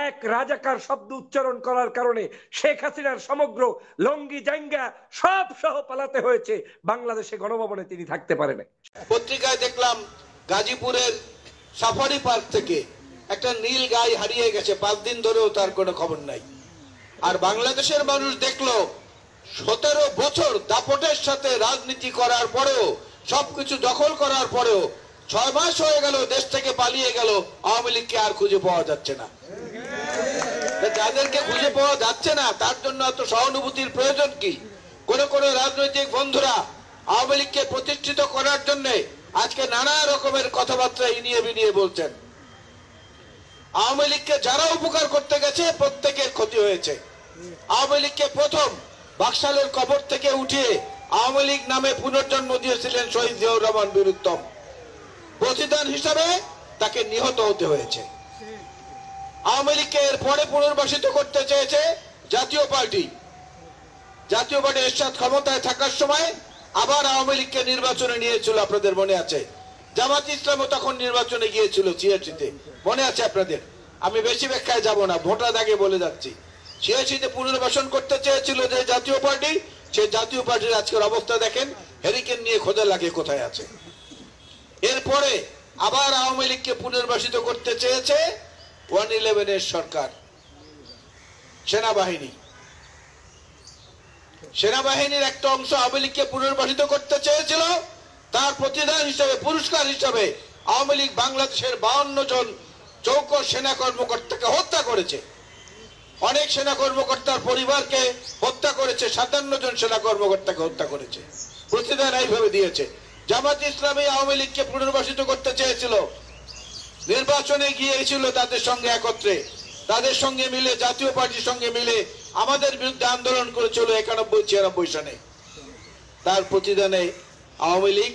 এক রাজাকার শব্দ উচ্চারণ করার কারণে শেখ হাসিনার সমগ্র লঙ্গি জাঙ্গা সব সহ পালাতে হয়েছে, বাংলাদেশে গণভবনে তিনি থাকতে পারেন। পত্রিকায় দেখলাম গাজীপুরের সাফারি পার্ক থেকে একটা নীল গাই হারিয়ে গেছে, 5 দিন ধরেও তার কোনো খবর নাই। আর বাংলাদেশের মানুষ দেখলো 17 বছর দাপটের সাথে রাজনীতি করার পরেও, সবকিছু দখল করার পরেও 6 মাস হয়ে গেল দেশ থেকে পালিয়ে গেল, আওয়ামী লীগকে আর খুঁজে পাওয়া যাচ্ছে না। যাদেরকে খুঁজে পাওয়া যাচ্ছে না তার জন্য এত সহানুভূতির প্রয়োজন কি? কোন কোন রাজনৈতিক বন্ধুরা আওয়ামী লীগকে প্রতিষ্ঠিত করার জন্য আজকে নানা রকমের কথাবার্তা ইনিয়ে বিনিয়ে বলছেন। আওয়ামী লীগকে যারা উপকার করতে গেছে প্রত্যেকের ক্ষতি হয়েছে। আওয়ামী লীগকে প্রথম বাকশালের কবর থেকে উঠিয়ে আওয়ামী লীগ নামে পুনর্জন্ম দিয়েছিলেন শহীদ জিয়াউর রহমান বীর উত্তম। প্রতিদান হিসাবে তাকে নিহত হতে হয়েছে। আওয়ামী লীগকে এরপরে পুনর্বাসিত করতে চেয়েছে জাতীয় পার্টি। জাতীয় পার্টি এরশাদ ক্ষমতায় থাকার সময় আবার আওয়ামী লীগকে নির্বাচনে নিয়েছিল, আপনাদের মনে আছে? জামাত ইসলামও তখন নির্বাচনে গিয়েছিল সিএসিতে, মনে আছে আপনাদের? আমি বেশি ব্যাখ্যায় যাব না, ভোটার আগে বলে যাচ্ছি। সিএসিতে পুনর্বাসন করতে চেয়েছিল যে জাতীয় পার্টি, সেই জাতীয় পার্টির আজকের অবস্থা দেখেন, হেরিকেন নিয়ে খোঁজা লাগে কোথায় আছে। এরপরে আবার আওয়ামী লীগকে পুনর্বাসিত করতে চেয়েছে 111 সরকার, সেনাবাহিনীর একটা অংশ আওয়ামী লীগকে পুনর্বাসিত করতে চেয়েছিল। তার প্রতিদান হিসাবে, পুরস্কার হিসাবে আওয়ামী লীগ বাংলাদেশের 52 জন চৌকো সেনা কর্মকর্তাকে হত্যা করেছে। অনেক সেনা কর্মকর্তার পরিবারকে হত্যা করেছে, 57 জন সেনা কর্মকর্তাকে হত্যা করেছে। প্রতিদান এইভাবে দিয়েছে। জামাত ইসলামী আওয়ামী লীগকে পুনর্বাসিত করতে চেয়েছিল, নির্বাচনে গিয়েছিল তাদের সঙ্গে একত্রে, তাদের সঙ্গে মিলে, জাতীয় পার্টির সঙ্গে মিলে আমাদের বিরুদ্ধে আন্দোলন করেছিল 91-96 সনে। তার প্রতিদানে আওয়ামী লীগ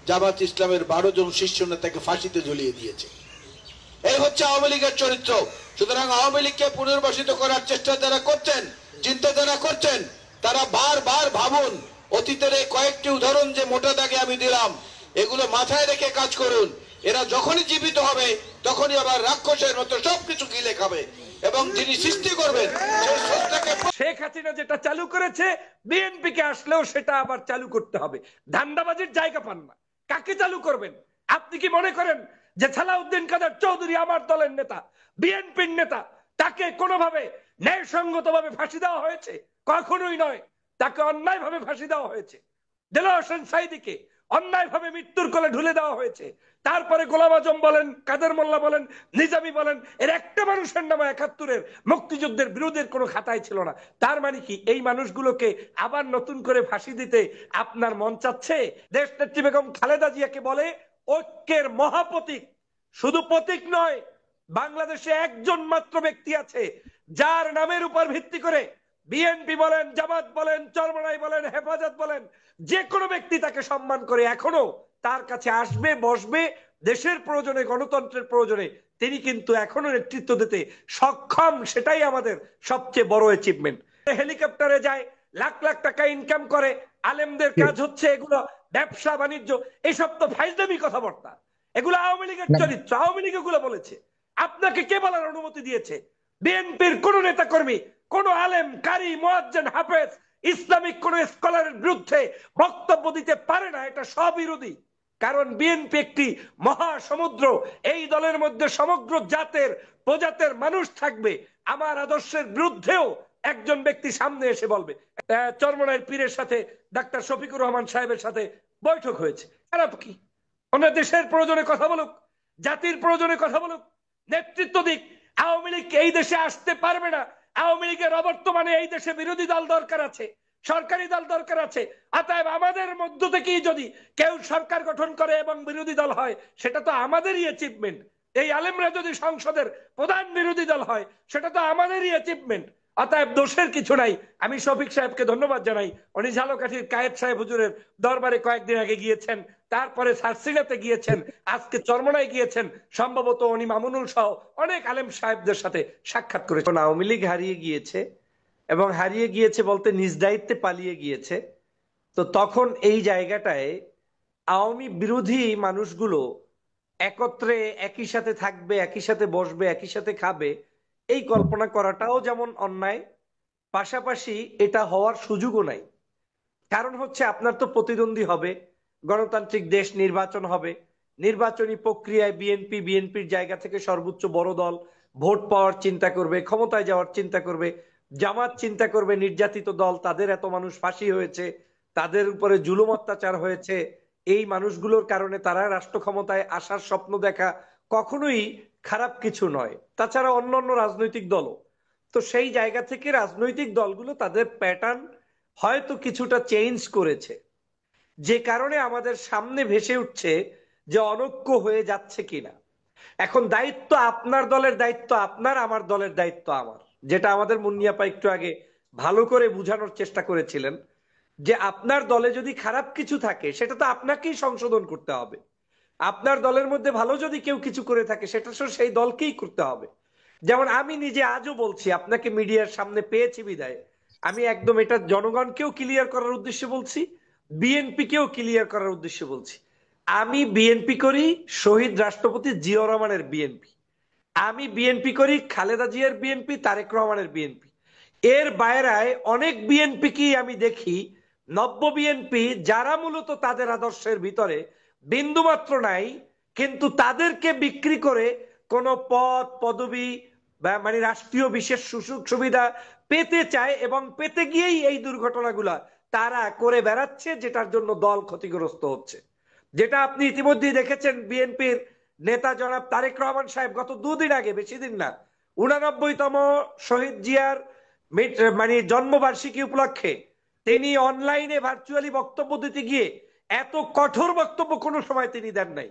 জামাত ইসলামের 12 জন শীর্ষ নেতাকে ফাঁসিতে ঝুলিয়ে দিয়েছে। এই হচ্ছে আওয়ামী লীগের চরিত্র। সুতরাং আওয়ামী লীগকে পুনর্বাসিত করার চেষ্টা যারা করছেন, চিন্তা যারা করছেন, তারা বারবার ভাবুন। অতীতের এই কয়েকটি উদাহরণ যে মোটা দাগে আমি দিলাম, এগুলো মাথায় রেখে কাজ করুন। এরা যখনই জীবিত হবে তখনই আবার রাক্ষসের মতো সবকিছু গিলে খাবে, এবং যিনি সৃষ্টি করবেন সেই স্রষ্টাকে। শেখ হাসিনা যেটা চালু করেছে, বিএনপি কে আসলেও সেটা আবার চালু করতে হবে। ধান্দাবাজির জায়গা পান না। কাকে চালু করবেন? আপনি কি মনে করেন যে সালাউদ্দিন কাদের চৌধুরী আমার দলের নেতা, বিএনপির নেতা, তাকে কোনোভাবে ন্যায়সঙ্গতভাবে ফাঁসি দেওয়া হয়েছে? কখনোই নয়। তাকে অন্যায়ভাবে ফাঁসি দেওয়া হয়েছে। দেলোয়ার হোসেন সাঈদীকে অন্যায়ভাবে মৃত্যুর কোলে ঢুলে দেওয়া হয়েছে। তারপরে গোলাম আজম বলেন, কাদের মোল্লা বলেন, নিজামী বলেন, এর একটা মানুষের নামে 71-এর মুক্তিযুদ্ধের বিরোধের কোনো খাতায় ছিল না। তার মানে কি এই মানুষগুলোকে আবার নতুন করে ফাঁসি দিতে আপনার মন চাচ্ছে? দেশনেত্রী বেগম খালেদা জিয়াকে বলে ঐক্যের মহাপ্রতীক। শুধু প্রতীক নয়, বাংলাদেশে একজন মাত্র ব্যক্তি আছে যার নামের উপর ভিত্তি করে বিএনপি বলেন, জামাত বলেন, চরমনাই বলেন, হেফাজত বলেন, যে কোনো ব্যক্তি তাকে সম্মান করে এখনো তার কাছে আসবে, বসবে, দেশের প্রয়োজনে, গণতন্ত্রের প্রয়োজনে তিনি কিন্তু এখনো নেতৃত্ব দিতে সক্ষম। সেটাই আমাদের সবচেয়ে বড় অ্যাচিভমেন্ট। হেলিকপ্টারে যায়, লাখ লাখ টাকা ইনকাম করে, আলেমদের কাজ হচ্ছে এগুলো ব্যবসা বাণিজ্য। এইসব তো ফাইজলামি কথাবার্তা। এগুলো আওয়ামী লীগের চরিত্র, আওয়ামী লীগ এগুলো বলেছে। আপনাকে কে বলার অনুমতি দিয়েছে? বিএনপির কোন নেতা কর্মী, কোন আলেম, কারি, মুয়াজ্জিন, হাফেজ, ইসলামিক কোন স্কলারের বিরুদ্ধে বক্তব্য দিতে পারে না। এটা স্ববিরোধী। কারণ বিএনপি একটি মহাসমুদ্র। এই দলের মধ্যে সমগ্র জাতের, প্রজাতের মানুষ থাকবে। আমার আদর্শের বিরুদ্ধেও একজন ব্যক্তি সামনে এসে বলবে। চরমনাইয়ের পীরের সাথে ডাক্তার শফিকুর রহমান সাহেবের সাথে বৈঠক হয়েছে। খারাপ কি? ওনার দেশের প্রয়োজনে কথা বলুক, জাতির প্রয়োজনে কথা বলুক, নেতৃত্ব দিক। আওয়ামী লীগ এই দেশে আসতে পারবে না। আওয়ামী লীগের অবর্তমানে এই দেশে বিরোধী দল দরকার আছে, সরকারি দল দরকার আছে। অতএব আমাদের মধ্য থেকেই যদি কেউ সরকার গঠন করে এবং বিরোধী দল হয়, সেটা তো আমাদেরই অ্যাচিভমেন্ট। এই আলেমরা যদি সংসদের প্রধান বিরোধী দল হয়, সেটা তো আমাদেরই অ্যাচিভমেন্ট। অতএব দোষের কিছু নাই। আমি শফিক সাহেবকে ধন্যবাদ জানাই। উনি ঝালকাঠির কায়েদ সাহেব হুজুরের দরবারে কয়েকদিন আগে গিয়েছেন, তারপরে সারসিনাতে গিয়েছেন, আজকে চরমনায় গিয়েছেন। সম্ভবত উনি মামুনুল সহ অনেক আলেম সাহেবদের সাথে সাক্ষাৎ করেছেন। আওয়ামী লীগ হারিয়ে গিয়েছে, এবং হারিয়ে গিয়েছে বলতে নিজ দায়িত্বে পালিয়ে গিয়েছে। তো তখন এই জায়গাটায় আওয়ামী বিরোধী মানুষগুলো একত্রে একই সাথে থাকবে, একই সাথে বসবে, একই সাথে খাবে, এই কল্পনা করাটাও যেমন অন্যায়, পাশাপাশি এটা হওয়ার সুযোগও নাই। কারণ হচ্ছে আপনার তো প্রতিদ্বন্দ্বী হবে, গণতান্ত্রিক দেশ, নির্বাচন হবে, নির্বাচনী প্রক্রিয়ায় বিএনপির জায়গা থেকে সর্বোচ্চ বড় দল ভোট পাওয়ার চিন্তা করবে, ক্ষমতায় যাওয়ার চিন্তা করবে। জামাত চিন্তা করবে নির্যাতিত দল, তাদের এত মানুষ ফাঁসি হয়েছে, তাদের উপরে জুলুম অত্যাচার হয়েছে, এই মানুষগুলোর কারণে তারা রাষ্ট্র ক্ষমতায় আসার স্বপ্ন দেখা কখনোই খারাপ কিছু নয়। তাছাড়া অন্যান্য রাজনৈতিক দলও তো সেই জায়গা থেকে রাজনৈতিক দলগুলো তাদের প্যাটার্ন হয়তো কিছুটা চেঞ্জ করেছে, যে কারণে আমাদের সামনে ভেসে উঠছে যে অনৈক্য হয়ে যাচ্ছে কিনা। এখন দায়িত্ব আপনার দলের দায়িত্ব আপনার, আমার দলের দায়িত্ব আমার, যেটা আমাদের মুন্নিয়াপা একটু আগে ভালো করে বোঝানোর চেষ্টা করেছিলেন, যে আপনার দলে যদি খারাপ কিছু থাকে সেটা তো আপনাকেই সংশোধন করতে হবে। আপনার দলের মধ্যে ভালো যদি কেউ কিছু করে থাকে সেটা তো সেই দলকেই করতে হবে। যেমন আমি নিজে আজও বলছি, আপনাকে মিডিয়ার সামনে পেয়েছি বিদায় আমি একদম এটা জনগণকেও ক্লিয়ার করার উদ্দেশ্যে বলছি, বিএনপি কেও ক্লিয়ার করার উদ্দেশ্যে বলছি। আমি বিএনপি করি শহীদ রাষ্ট্রপতি জিয়াউর রহমানের বিএনপি, আমি বিএনপি করি খালেদা জিয়ার বিএনপি, তারেক রহমানের বিএনপি। এর বাইরায় অনেক বিএনপি কি আমি দেখি, নব্য বিএনপি যারা মূলত তাদের আদর্শের ভিতরে বিন্দুমাত্র নাই, কিন্তু তাদেরকে বিক্রি করে কোন পদ পদবি বা মানে রাষ্ট্রীয় বিশেষ সুযোগ সুবিধা পেতে চায়, এবং পেতে গিয়েই এই দুর্ঘটনাগুলা তারা করে বেড়াচ্ছে, যেটার জন্য দল ক্ষতিগ্রস্ত হচ্ছে। যেটা আপনি ইতিমধ্যেই দেখেছেন, বিএনপির নেতা জনাব তারেক রহমান সাহেব গত দুদিন আগে, বেশি দিন না, 89তম শহীদ জিয়ার মানে জন্মবার্ষিকী উপলক্ষে তিনি অনলাইনে ভার্চুয়ালি বক্তব্য দিতে গিয়ে এত কঠোর বক্তব্য কোনো সময় তিনি দেন নাই।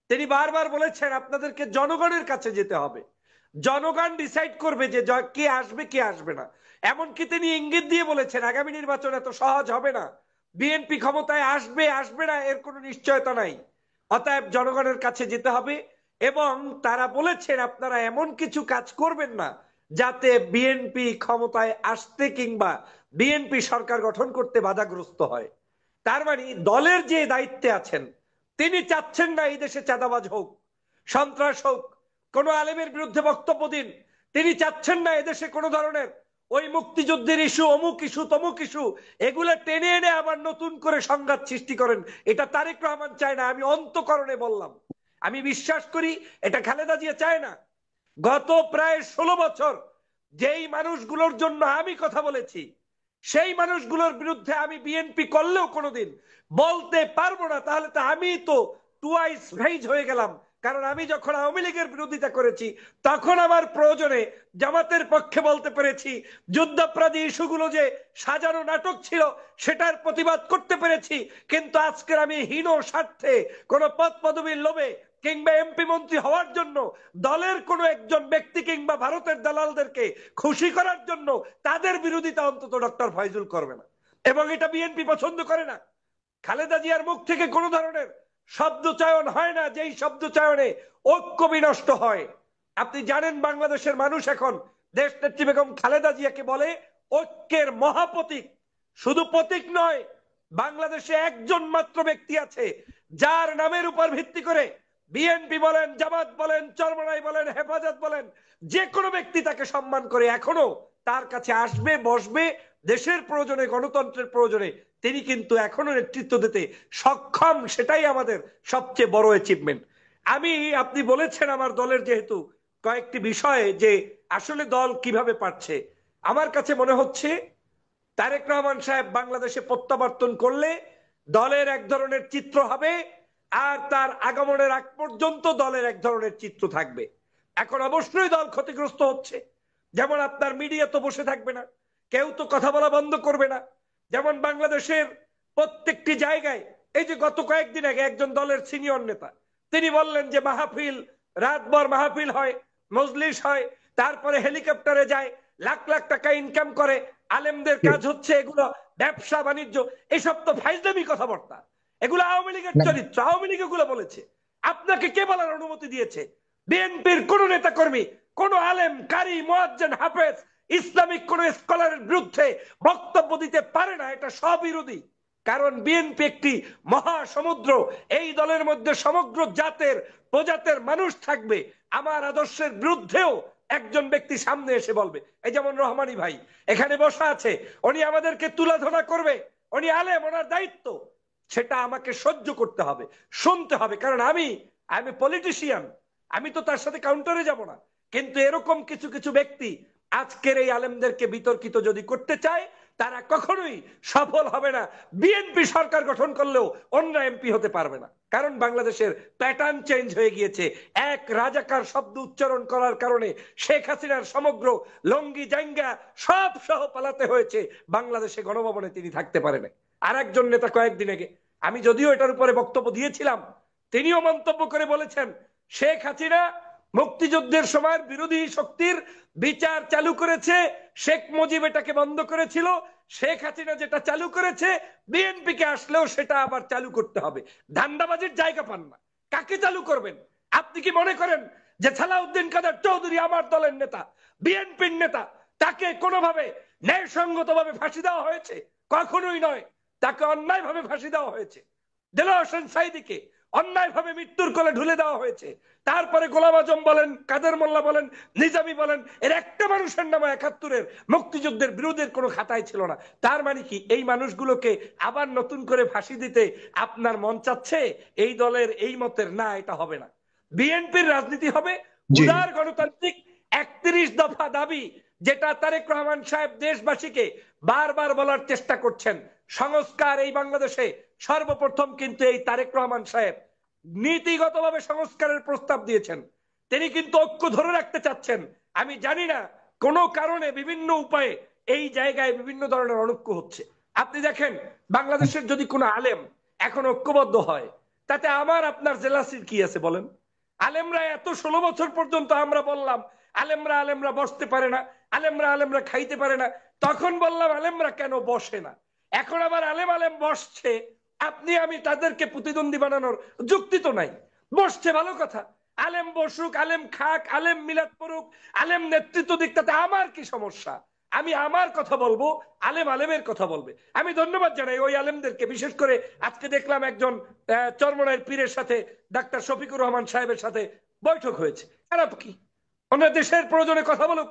তিনি বারবার বলেছেন আপনাদেরকে জনগণের কাছে যেতে হবে, জনগণ ডিসাইড করবে যে কে আসবে কে আসবে না। এমনকি তিনি ইঙ্গিত দিয়ে বলেছেন আগামী নির্বাচন এত সহজ হবে না, বিএনপি ক্ষমতায় আসবে আসবে না এর কোনো নিশ্চয়তা নাই, অতএব জনগণের কাছে যেতে হবে। এবং তারা বলেছেন আপনারা এমন কিছু কাজ করবেন না যাতে বিএনপি ক্ষমতায় আসতে কিংবা বিএনপি সরকার গঠন করতে বাধাগ্রস্ত হয়। তার মানে দলের যে দায়িত্বে আছেন তিনি চাচ্ছেন না এই দেশে চাঁদাবাজ হোক, সন্ত্রাস হোক, কোন আলেমের বিরুদ্ধে বক্তব্য দিন। তিনি চাচ্ছেন না এদেশে কোনো ধরনের ওই মুক্তিযুদ্ধের ইস্যু, অমুক ইস্যু, তমুক ইস্যু, এগুলো টেনে এনে আবার নতুন করে সংঘাত সৃষ্টি করেন। এটা তারেক রহমান চায় না, আমি অন্তঃকরণে বললাম। আমি বিশ্বাস করি এটা খালেদা জিয়া চায় না। গত প্রায় 16 বছর যেই মানুষগুলোর জন্য আমি কথা বলেছি, সেই মানুষগুলোর বিরুদ্ধে আমি বিএনপি করলেও কোনোদিন বলতে পারবো না, তাহলে তো আমি তো টুয়াইস ফেজ হয়ে গেলাম। কারণ আমি যখন আওয়ামী লীগের বিরোধিতা করেছি তখন আমার প্রয়োজনে জামাতের পক্ষে বলতে পেরেছি, যুদ্ধাপরাধী ইস্যুগুলো যে সাজানো নাটক ছিল সেটার প্রতিবাদ করতে পেরেছি। কিন্তু আজকের আমি হীন স্বার্থে কোন পদ পদবীর লোভে কিংবা এমপি মন্ত্রী হওয়ার জন্য দলের কোনো একজন ব্যক্তি কিংবা ভারতের দালালদেরকে খুশি করার জন্য তাদের বিরোধিতা অন্তত ডক্টর ফয়জুল করবে না, এবং এটা বিএনপি পছন্দ করে না। খালেদা জিয়ার মুখ থেকে কোনো ধরনের শব্দ চয়ন হয় না যেই শব্দ চয়নে ঐক্য বিনষ্ট হয়। আপনি জানেন বাংলাদেশের মানুষ এখন দেশ নেত্রী বেগম খালেদা জিয়াকে বলে ঐক্যের মহাপ্রতীক। শুধু প্রতীক নয়, বাংলাদেশে একজন মাত্র ব্যক্তি আছে যার নামের উপর ভিত্তি করে বিএনপি বলেন, জামাত বলেন, চরমনাই বলেন, হেফাজত বলেন, যে কোনো ব্যক্তি তাকে সম্মান করে এখনো তার কাছে আসবে, বসবে, দেশের প্রয়োজনে, গণতন্ত্রের প্রয়োজনে তিনি কিন্তু এখনো নেতৃত্ব দিতে সক্ষম। সেটাই আমাদের সবচেয়ে বড় অ্যাচিভমেন্ট। আমি, আপনি বলেছেন আমার দলের যেহেতু কয়েকটি বিষয়ে যে আসলে দল কিভাবে পারছে, আমার কাছে মনে হচ্ছে তারেক রহমান সাহেব বাংলাদেশে প্রত্যাবর্তন করলে দলের এক ধরনের চিত্র হবে, আর তার আগমনের আগ পর্যন্ত দলের এক ধরনের চিত্র থাকবে। এখন অবশ্যই দল ক্ষতিগ্রস্ত হচ্ছে, যেমন আপনার মিডিয়া তো বসে থাকবে না, কেউ তো কথা বলা বন্ধ করবে না। যেমন বাংলাদেশের প্রত্যেকটি জায়গায়, এই যে গত কয়েকদিন আগে একজন দলের সিনিয়র নেতা তিনি বললেন যে মাহফিল, রাতভর মাহফিল হয়, মজলিস হয়, তারপরে হেলিকপ্টারে যায়, লাখ লাখ টাকা ইনকাম করে, আলেমদের কাজ হচ্ছে এগুলো ব্যবসা বাণিজ্য। এসব তো ফাইজলামি কথাবার্তা, এগুলো আওয়ামী লীগের চরিত্র, আওয়ামী লীগ এগুলো বলেছে। আপনাকে কে বলার অনুমতি দিয়েছে? বিএনপির কোন নেতা কর্মী, কোন আলেম, কারি, মুয়াজ্জিন, হাফেজ, ইসলামিক কোন স্কলারের বিরুদ্ধে বক্তব্য দিতে পারে না। এটা স্ববিরোধী। কারণ বিএনপি একটি মহাসমুদ্র, এই দলের মধ্যে সমগ্র জাতের প্রজাতের মানুষ থাকবে। আমার আদর্শের বিরুদ্ধেও একজন ব্যক্তি সামনে এসে বলবে, এই যেমন রহমানী ভাই এখানে বসা আছে, উনি আমাদেরকে তুলাধনা করবে, উনি আলেম, ওনার দায়িত্ব, সেটা আমাকে সহ্য করতে হবে, শুনতে হবে, কারণ আমি পলিটিশিয়ান, আমি তো তার সাথে কাউন্টারে যাব না। কিন্তু এরকম কিছু কিছু ব্যক্তি আজকের এই আলেমদেরকে বিতর্কিত যদি করতে চায়, তারা কখনোই সফল হবে না। বিএনপি সরকার গঠন করলেও অন্য এমপি হতে পারবে না, কারণ বাংলাদেশের প্যাটার্ন চেঞ্জ হয়ে গিয়েছে। এক রাজাকার শব্দ উচ্চারণ করার কারণে শেখ হাসিনার সমগ্র লঙ্গি জাঙ্গা সব সহ পালাতে হয়েছে, বাংলাদেশে গণভবনে তিনি থাকতে পারেন। আর একজন নেতা কয়েকদিন আগে, আমি যদিও এটার উপরে বক্তব্য দিয়েছিলাম, তিনিও মন্তব্য করে বলেছেন শেখ হাসিনা মুক্তিযুদ্ধের সময় বিরোধী শক্তির বিচার চালু করেছে, শেখ মুজিব এটাকে বন্ধ করেছিল, শেখ হাসিনা যেটা চালু করেছে বিএনপি কে আসলেও সেটা আবার চালু করতে হবে। ধান্দাবাজির জায়গা পান না, কাকে চালু করবেন? আপনি কি মনে করেন যে সালাউদ্দিন কাদের চৌধুরী আমার দলের নেতা, বিএনপির নেতা, তাকে কোনোভাবে ন্যায়সঙ্গতভাবে ফাঁসি দেওয়া হয়েছে? কখনোই নয়, তাকে অন্যায়ভাবে ফাঁসি দেওয়া হয়েছে। দেলোয়ার হোসেন সাঈদীকে অন্যায়ভাবে মৃত্যুর কোলে ঢুলে দেওয়া হয়েছে। তারপরে গোলাম আজম বলেন, কাদের মোল্লা বলেন, নিজামী বলেন, এর একটা মানুষের নামে ৭১-এর মুক্তিযুদ্ধের বিরোধের কোনো খাতায় ছিল না। তার মানে কি এই মানুষগুলোকে আবার নতুন করে ফাঁসি দিতে আপনার মন চাচ্ছে? এই দলের এই মতের না, এটা হবে না। বিএনপির রাজনীতি হবে উদার গণতান্ত্রিক ৩১ দফা দাবি, যেটা তারেক রহমান সাহেব দেশবাসীকে বারবার বলার চেষ্টা করছেন। সংস্কার এই বাংলাদেশে সর্বপ্রথম কিন্তু এই তারেক রহমান সাহেব নীতিগতভাবে সংস্কারের প্রস্তাব দিয়েছেন। তিনি কিন্তু ঐক্য ধরে রাখতে চাচ্ছেন। আমি জানি না কোন কারণে বিভিন্ন উপায়ে এই জায়গায় বিভিন্ন ধরনের অনৈক্য হচ্ছে। আপনি দেখেন বাংলাদেশের যদি কোনো আলেম এখন ঐক্যবদ্ধ হয়, তাতে আমার আপনার জেলাসির কি আছে বলেন? আলেমরা এত ১৬ বছর পর্যন্ত আমরা বললাম আলেমরা বসতে পারে না, আলেমরা খাইতে পারে না, তখন বললাম আলেমরা কেন বসে না। এখন আবার আলেম বসছে, আপনি আমি তাদেরকে প্রতিদ্বন্দ্বী বানানোর যুক্তি তো নাই। বসছে ভালো কথা, আলেম বসুক, আলেম খাক, আলেম মিলাদ পড়ুক, আলেম নেতৃত্ব দিক, তাতে আমার কি সমস্যা? আমি আমার কথা বলবো, আলেমের কথা বলবে। আমি ধন্যবাদ জানাই ওই আলেমদেরকে, বিশেষ করে আজকে দেখলাম একজন চরমনাইয়ের পীরের সাথে ডাক্তার শফিকুর রহমান সাহেবের সাথে বৈঠক হয়েছে। খারাপ কি? ওনার দেশের প্রয়োজনে কথা বলুক,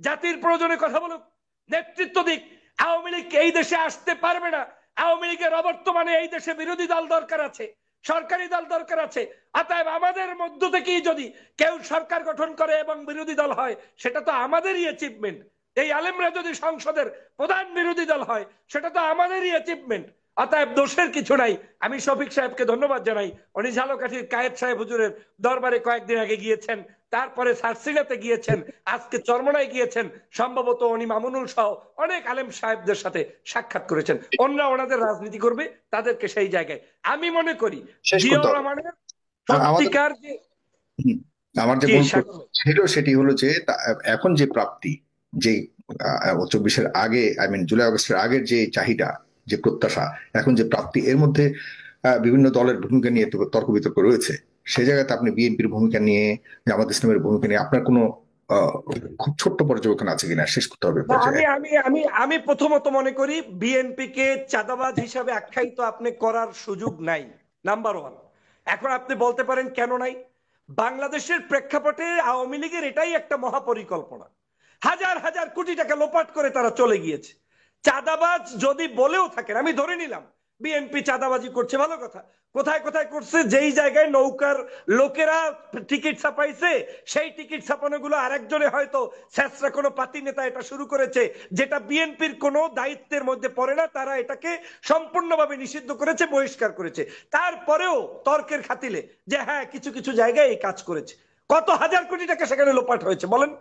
জাতির প্রয়োজনে কথা বলুক, নেতৃত্ব দিক। আওয়ামী লীগ এই দেশে আসতে পারবে না। আওয়ামী লীগের অবর্তমানে এই দেশে বিরোধী দল দরকার আছে, সরকারি দল দরকার আছে। অতএব আমাদের মধ্য থেকেই যদি কেউ সরকার গঠন করে এবং বিরোধী দল হয়, সেটা তো আমাদেরই অ্যাচিভমেন্ট। এই আলেমরা যদি সংসদের প্রধান বিরোধী দল হয়, সেটা তো আমাদেরই অ্যাচিভমেন্ট। অতএব দোষের কিছু নাই। আমি শফিক সাহেবকে ধন্যবাদ জানাই, উনি ঝালকাঠির কায়েদ সাহেব হুজুরের দরবারে কয়েকদিন আগে গিয়েছেন, তারপরে সারসিনাতে গিয়েছেন, আজকে চরমনায় গিয়েছেন, সম্ভবত উনি মামুনুল সহ অনেক আলেম সাহেবদের সাথে সাক্ষাৎ করেছেন। অন্যরা ওনাদের রাজনীতি করবে, তাদেরকে সেই জায়গায় আমি মনে করি জিয়াউর রহমানের সত্যিকার যে আমার যে ছিল সেটি হলো যে এখন যে প্রাপ্তি, যে ২৪-এর আগে, জুলাই আগস্টের আগের যে চাহিদা, যে প্রত্যাশা, এখন যে প্রাপ্তি, এর মধ্যে বিভিন্ন দলের ভূমিকা নিয়ে তর্ক বিতর্ক রয়েছে। সেই জায়গাতে আপনি বিএনপির ভূমিকা নিয়ে, জামাত ইসলামের ভূমিকা নিয়ে আপনার কোনো খুব ছোট্ট পর্যবেক্ষণ আছে কিনা শেষ করতে হবে? আমি প্রথমত মনে করি বিএনপি কে চাঁদাবাজ হিসাবে আখ্যায়িত আপনি করার সুযোগ নাই, নাম্বার ওয়ান। এখন আপনি বলতে পারেন কেন নাই? বাংলাদেশের প্রেক্ষাপটে আওয়ামী লীগের এটাই একটা মহাপরিকল্পনা। হাজার হাজার কোটি টাকা লোপাট করে তারা চলে গিয়েছে। চাঁদাবাজ যদি বলেও থাকেন, আমি ধরে নিলাম বিএনপি চাঁদাবাজি করছে, ভালো কথা। কোথায় কোথায় করছে? যেই জায়গায় নৌকার লোকেরা টিকিট ছাপাইছে, সেই টিকিট ছাপানোগুলো আরেকজনে হয়তো স্যাঁচরা কোনো পাতি নেতা এটা শুরু করেছে, যেটা বিএনপির কোনো দায়িত্বের মধ্যে পড়ে না, তারা এটাকে সম্পূর্ণভাবে নিষিদ্ধ করেছে, বহিষ্কার করেছে। তারপরেও তর্কের খাতিলে যে হ্যাঁ কিছু কিছু জায়গায় এই কাজ করেছে। কত হাজার কোটি টাকা সেখানে লোপাট হয়েছে বলেন?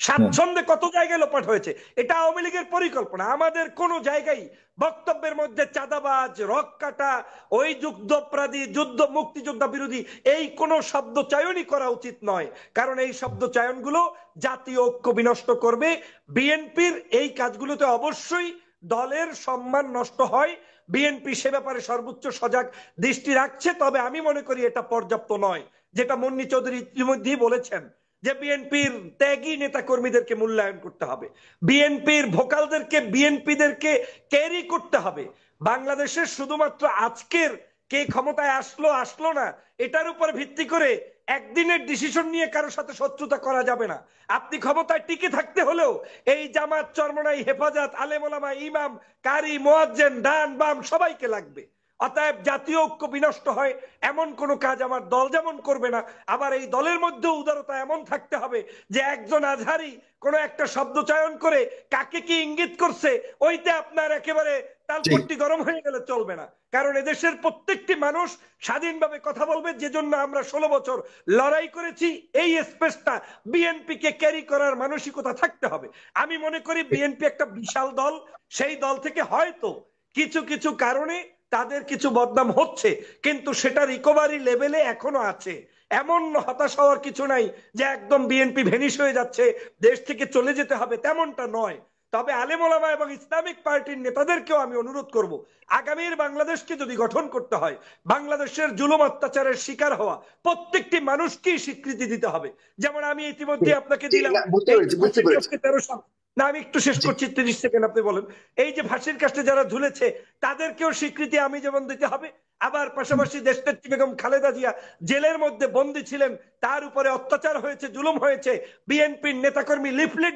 স্বাচ্ছন্দ্যে কত জায়গায় লোপাট হয়েছে? এটা আওয়ামী লীগের পরিকল্পনা। আমাদের কোন জায়গায় বক্তব্যের মধ্যে চাঁদাবাজ, রক কাটা, ওই যুদ্ধপরাধী, যুদ্ধ মুক্তিযোদ্ধা বিরোধী এই কোন শব্দ চয়নই করা উচিত নয়, কারণ এই শব্দ চয়নগুলো জাতীয় ঐক্য বিনষ্ট করবে। বিএনপির এই কাজগুলোতে অবশ্যই দলের সম্মান নষ্ট হয়। বিএনপি সে ব্যাপারে সর্বোচ্চ সজাগ দৃষ্টি রাখছে, তবে আমি মনে করি এটা পর্যাপ্ত নয়। যেটা মুন্নী চৌধুরী ইতিমধ্যেই বলেছেন যে বিএনপির ত্যাগী নেতা কর্মীদেরকে মূল্যায়ন করতে হবে, বিএনপির ভোকালদেরকে, বিএনপিদেরকে ক্যারি করতে হবে। বাংলাদেশের শুধুমাত্র আজকের কে ক্ষমতায় আসলো না এটার উপর ভিত্তি করে একদিনের ডিসিশন নিয়ে কারোর সাথে শত্রুতা করা যাবে না। আপনি ক্ষমতায় টিকে থাকতে হলেও এই জামাত, চরমনাই, হেফাজত, আলেম ওলামা, ইমাম, কারি, মুয়াজ্জিন, ডান বাম সবাইকে লাগবে। অতএব জাতীয় ঐক্য বিনষ্ট হয় এমন কোন কাজ আমার দল যেমন করবে না, আবার এই দলের মধ্যে উদারতা এমন থাকতে হবে যে একজন আজহারি কোন একটা শব্দ চয়ন করে কাকে কি ইঙ্গিত করছে ওইতে আপনার একেবারে তালপট্টি গরম হয়ে গেলে চলবে না। কারণ এদেশের প্রত্যেকটি মানুষ স্বাধীনভাবে কথা বলবে, যে জন্য আমরা 16 বছর লড়াই করেছি। এই স্পেসটা বিএনপি কে ক্যারি করার মানসিকতা থাকতে হবে। আমি মনে করি বিএনপি একটা বিশাল দল, সেই দল থেকে হয়তো কিছু কিছু কারণে তাদের কিছু বদনাম হচ্ছে, কিন্তু সেটা রিকভারি লেভেলে এখনো আছে। এমন হতাশ হওয়ার কিছু নাই যে একদম বিএনপি ভেনিশ হয়ে যাচ্ছে, দেশ থেকে চলে যেতে হবে, তেমনটা নয়। তবে আলেম ওলামা এবং ইসলামিক পার্টির নেতাদেরকেও আমি অনুরোধ করব, আগামীর বাংলাদেশকে যদি গঠন করতে হয়, বাংলাদেশের জুলুম অত্যাচারের শিকার হওয়া প্রত্যেকটি মানুষকেই স্বীকৃতি দিতে হবে। যেমন আমি ইতিমধ্যে আপনাকে দিলাম, বুঝতে পেরেছি। 13 সাল না, আমি একটু শেষ করছি, 30 সেকেন্ড আপনি বলেন। এই যে ফাঁসির কাস্টে যারা ঝুলেছে তাদেরকেও স্বীকৃতি আমি যেমন দিতে হবে, আবার পাশাপাশি দেশনেত্রী বেগম খালেদা জিয়া জেলের মধ্যে বন্দী ছিলেন, তার উপরে অত্যাচার হয়েছে, জুলুম হয়েছে, বিএনপির নেতাকর্মী লিফলেট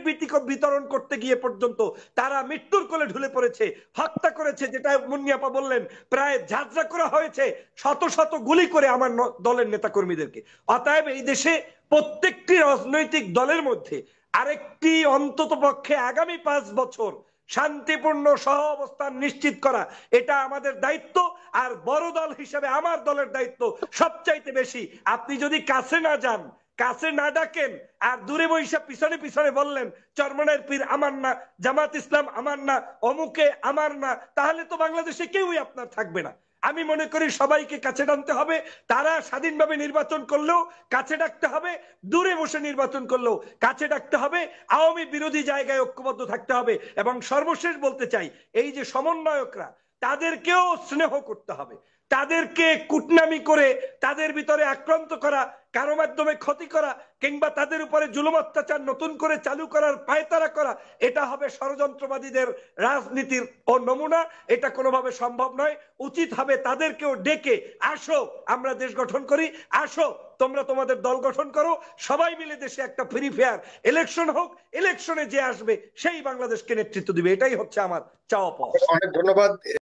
বিতরণ করতে গিয়ে পর্যন্ত তারা মৃত্যুর কোলে ঢুলে পড়েছে, হত্যা করেছে, যেটা মুন্নিয়াপা বললেন প্রায় ঝাঁঝরা করা হয়েছে, শত শত গুলি করে আমার দলের নেতাকর্মীদেরকে। অতএব এই দেশে প্রত্যেকটি রাজনৈতিক দলের মধ্যে আরেকটি অন্তত পক্ষে আগামী 5 বছর শান্তিপূর্ণ সহ অবস্থান নিশ্চিত করা, এটা আমাদের দায়িত্ব। আর বড় দল হিসেবে আমার দলের দায়িত্ব সবচাইতে বেশি। আপনি যদি কাছে না যান, কাছে না ডাকেন, আর দূরে বৈশা পিছনে পিছনে বললেন চরমনের পীর আমার না, জামাত ইসলাম আমার না, অমুকে আমার না, তাহলে তো বাংলাদেশে কেউই আপনার থাকবে না। আমি মনে করি সবাইকে কাছে টানতে হবে। তারা স্বাধীনভাবে নির্বাচন করলেও কাছে ডাকতে হবে, দূরে বসে নির্বাচন করলেও কাছে ডাকতে হবে, আওয়ামী বিরোধী জায়গায় ঐক্যবদ্ধ থাকতে হবে। এবং সর্বশেষ বলতে চাই, এই যে সমন্বয়করা, তাদেরকেও স্নেহ করতে হবে। তাদেরকে কুটনামি করে তাদের ভিতরে আক্রান্ত করা, কারো মাধ্যমে ক্ষতি করা, কিংবা তাদের উপরে জুলুম অত্যাচার নতুন করে চালু করার পায়তারা করা, এটা হবে ষড়যন্ত্রবাদীদের রাজনীতির ও নমুনা। এটা কোনোভাবে সম্ভব নয়। উচিত হবে তাদেরকেও ডেকে, আসো আমরা দেশ গঠন করি, আসো তোমরা তোমাদের দল গঠন করো, সবাই মিলে দেশে একটা ফ্রি ফেয়ার ইলেকশন হোক, ইলেকশনে যে আসবে সেই বাংলাদেশকে নেতৃত্ব দিবে। এটাই হচ্ছে আমার চাওয়া পাওয়া। অনেক ধন্যবাদ।